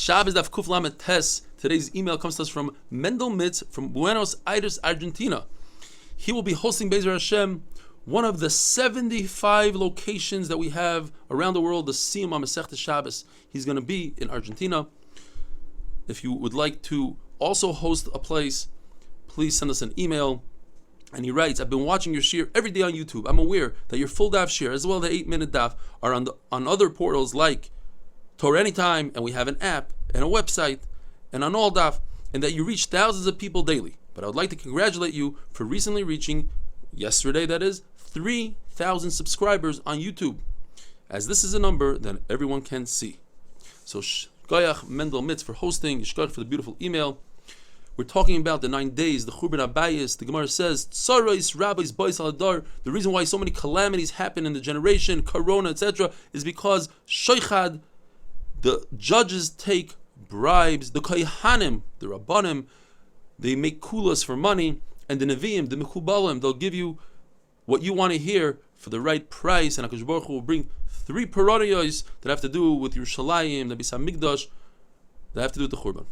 Shabbos Daf Kuf Lamed Tes. Today's email comes to us from Mendel Mitz from Buenos Aires, Argentina. He will be hosting Be'ezer Hashem, one of the 75 locations that we have around the world, the Siyum HaMasechta Shabbos. He's going to be in Argentina. If you would like to also host a place, please send us an email. And he writes, I've been watching your shir every day on YouTube. I'm aware that your full daf shir, as well as the 8-minute daf, are on other portals like Torah Anytime, and we have an app and a website, and on all daf, and that you reach thousands of people daily. But I would like to congratulate you for recently reaching, yesterday that is, 3,000 subscribers on YouTube. As this is a number that everyone can see. So Shkoyach Mendel Mitz for hosting, Shkoyach for the beautiful email. We're talking about the 9 days, the Churban Abayis. The Gemara says, Tsaros, Rabbis, Bois Aladar. The reason why so many calamities happen in the generation, Corona, etc., is because Shoichad, the judges take bribes, the Kohanim, the Rabbanim, they make kulas for money, and the Nevi'im, the Mechubalim, they'll give you what you want to hear for the right price, and HaKadosh Baruch Hu will bring 3 paradiyos that have to do with Yerushalayim, the Beis HaMikdash, that have to do with the Churban.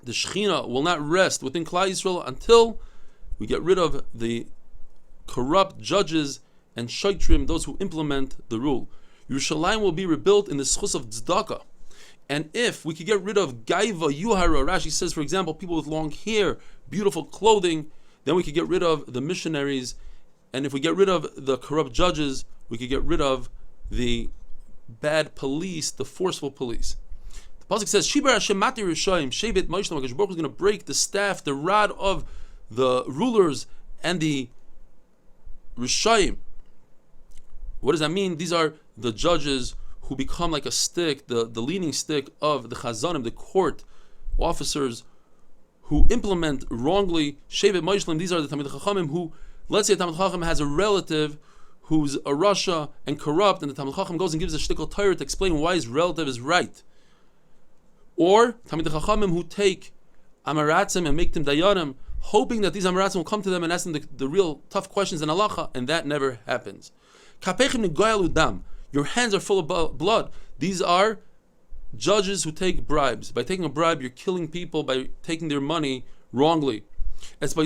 The Shechina will not rest within Klal Yisrael until we get rid of the corrupt judges and shaitrim, those who implement the rule. Yerushalayim will be rebuilt in the schus of tzedakah. And if we could get rid of gaiva, yuhara, Rashi says, for example, people with long hair, beautiful clothing, then we could get rid of the missionaries. And if we get rid of the corrupt judges, we could get rid of the bad police, the forceful police. The pasuk says, Shibar Hashem Mati Rishayim, Shevet Moishlam, HaKadosh Baruch Hu is going to break the staff, the rod of the rulers and the Rishayim. What does that mean? These are the judges who become like a stick, the leaning stick of the Chazanim, the court officers who implement wrongly. Shevet Moishlam, these are the Talmid Chachamim who, let's say a Talmid Chacham has a relative who's a Rasha and corrupt, and the Talmid Chacham goes and gives a shtickle Torah to explain why his relative is right. Or Talmid Chachamim who take Amaratzim and make them Dayanim, hoping that these Amaratzim will come to them and ask them the real tough questions in halacha, and that never happens. Kapechim negoyalu dam. Your hands are full of blood. These are judges who take bribes. By taking a bribe, you're killing people by taking their money wrongly. These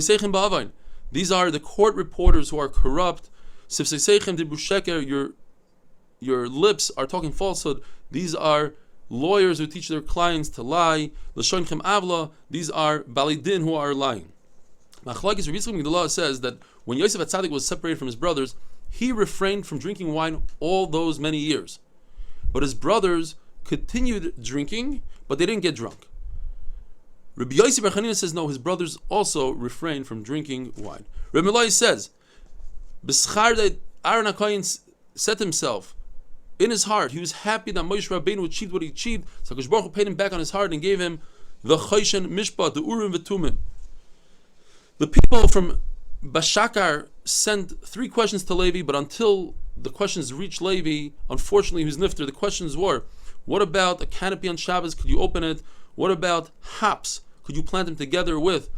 are the court reporters who are corrupt. Your lips are talking falsehood. These are lawyers who teach their clients to lie. These are balidin who are lying. Machlokes Rabbi Yitzchak Migdala says that when Yosef HaTzadik was separated from his brothers, he refrained from drinking wine all those many years. But his brothers continued drinking, but they didn't get drunk. Rabbi Yosef Bar Chanina says no, his brothers also refrained from drinking wine. Rabbi Eloi says, B'schar that Aaron HaKohen said to himself, in his heart, he was happy that Moshe Rabbeinu achieved what he achieved, so HaKadosh Baruch Hu paid him back on his heart and gave him the Choshen Mishpat, the Urim V'Tumim. The people from Bashakar sent 3 questions to Levi, but until the questions reached Levi, unfortunately he was nifter. The questions were, what about a canopy on Shabbos? Could you open it? What about hops? Could you plant them together with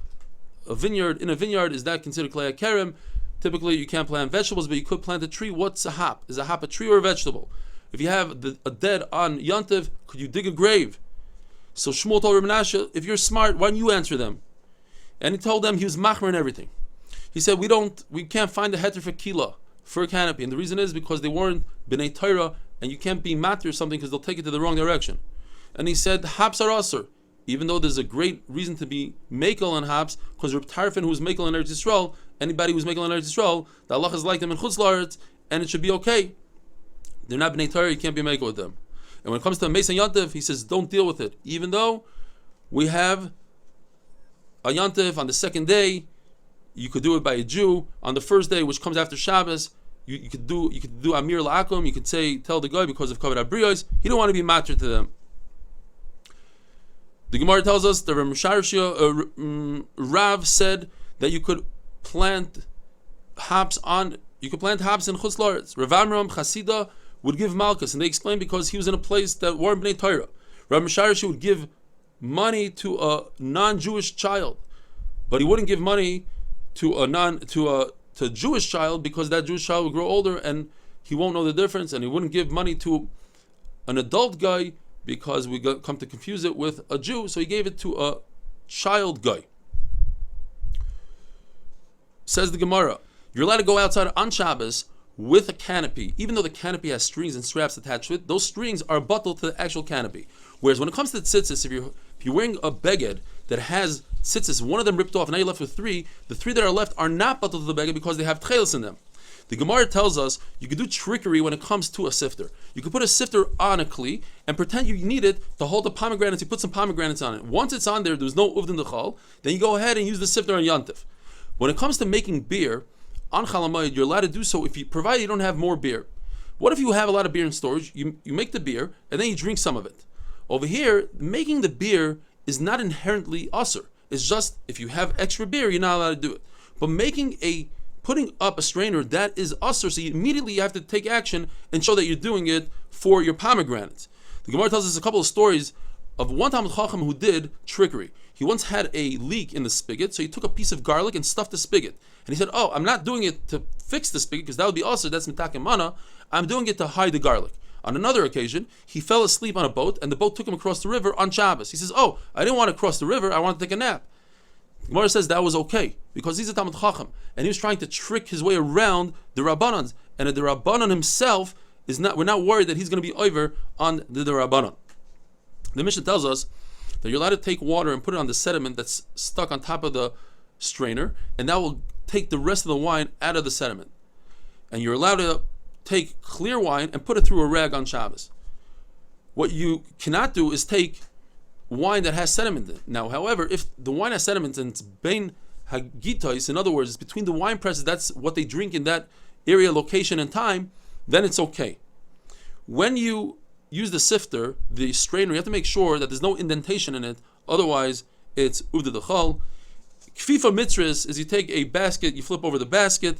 a vineyard? In a vineyard, is that considered klei hakerem? Typically you can't plant vegetables, but you could plant a tree. What's a hop? Is a hop a tree or a vegetable? If you have a dead on Yantiv, could you dig a grave? So Shmuel told Rabbi Menashe, if you're smart, why don't you answer them? And he told them he was machmer and everything. He said, we can't find a heter for kila, for a canopy. And the reason is because they weren't b'nei Torah, and you can't be matir or something because they'll take it to the wrong direction. And he said, hops are asur, even though there's a great reason to be mekel on hops, because Reb Tarfon, who was mekel in Eretz Yisrael, anybody who's mekel in Eretz Yisrael, the Allah is like them in Chutz La'aretz, and it should be okay. They're not b'nei Torah, you can't be mekel with them. And when it comes to Meis and Yantiv, he says, don't deal with it. Even though we have a Yantiv on the second day, you could do it by a Jew. On the first day, which comes after Shabbos, you could do Amir La'akum. You could tell the guy because of Kavod HaBriyos, he don't want to be matter to them. The Gemara tells us that Rav said that you could plant hops in Chutz La'aretz. Rav Amram Chasida would give Malchus, and they explained because he was in a place that weren't Bnei Torah. Rav Misharshi would give money to a non-Jewish child, but he wouldn't give money to a Jewish child because that Jewish child will grow older and he won't know the difference, and he wouldn't give money to an adult guy because we come to confuse it with a Jew, so he gave it to a child guy. Says the Gemara, you're allowed to go outside on Shabbos with a canopy, even though the canopy has strings and straps attached to it. Those strings are buttled to the actual canopy. Whereas when it comes to tzitzis, if you're wearing a beged that has tzitzis, one of them ripped off, and now you're left with three, the three that are left are not buttled to the beged because they have tchelis in them. The Gemara tells us you can do trickery when it comes to a sifter. You can put a sifter on a kli and pretend you need it to hold the pomegranates. You put some pomegranates on it. Once it's on there's no uvdin dechal, then you go ahead and use the sifter on yantif. When it comes to making beer, on Chalamayid, you're allowed to do so provided you don't have more beer. What if you have a lot of beer in storage? You make the beer and then you drink some of it. Over here, making the beer is not inherently usur. It's just if you have extra beer, you're not allowed to do it. But putting up a strainer, that is usur, so immediately you have to take action and show that you're doing it for your pomegranates. The Gemara tells us a couple of stories of one Talmid Chacham who did trickery. He once had a leak in the spigot, so he took a piece of garlic and stuffed the spigot. And he said, oh, I'm not doing it to fix the spigot, because that would be usur, that's mitakem mana. I'm doing it to hide the garlic. On another occasion, he fell asleep on a boat, and the boat took him across the river on Shabbos. He says, oh, I didn't want to cross the river, I wanted to take a nap. The Gemara says that was okay, because he's a Talmid Chacham, and he was trying to trick his way around the Rabbanan, and the Rabbanan himself we're not worried that he's going to be over on the Rabbanan. The Mishnah tells us that you're allowed to take water and put it on the sediment that's stuck on top of the strainer, and that will take the rest of the wine out of the sediment. And you're allowed to take clear wine and put it through a rag on Shabbos. What you cannot do is take wine that has sediment in it. Now, however, if the wine has sediment and it's bein hagitois, in other words, it's between the wine presses, that's what they drink in that area, location, and time, then it's okay. When you use the sifter, the strainer, you have to make sure that there's no indentation in it, otherwise it's uvda dechal. Kfifa mitzvahs is you take a basket, you flip over the basket.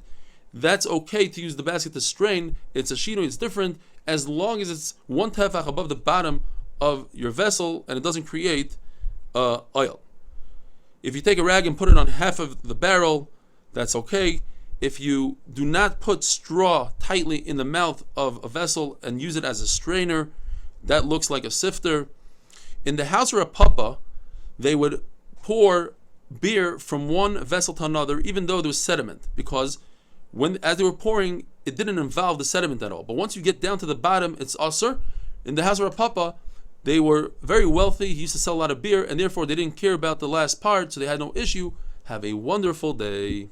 That's okay to use the basket to strain. It's a shino, it's different, as long as it's one tefach above the bottom of your vessel and it doesn't create oil. If you take a rag and put it on half of the barrel, that's okay. If you do not put straw tightly in the mouth of a vessel and use it as a strainer, that looks like a sifter. In the house of a papa, they would pour beer from one vessel to another, even though there was sediment, because as they were pouring, it didn't involve the sediment at all. But once you get down to the bottom, it's usur. In the house of a papa, they were very wealthy. He used to sell a lot of beer, and therefore they didn't care about the last part, so they had no issue. Have a wonderful day.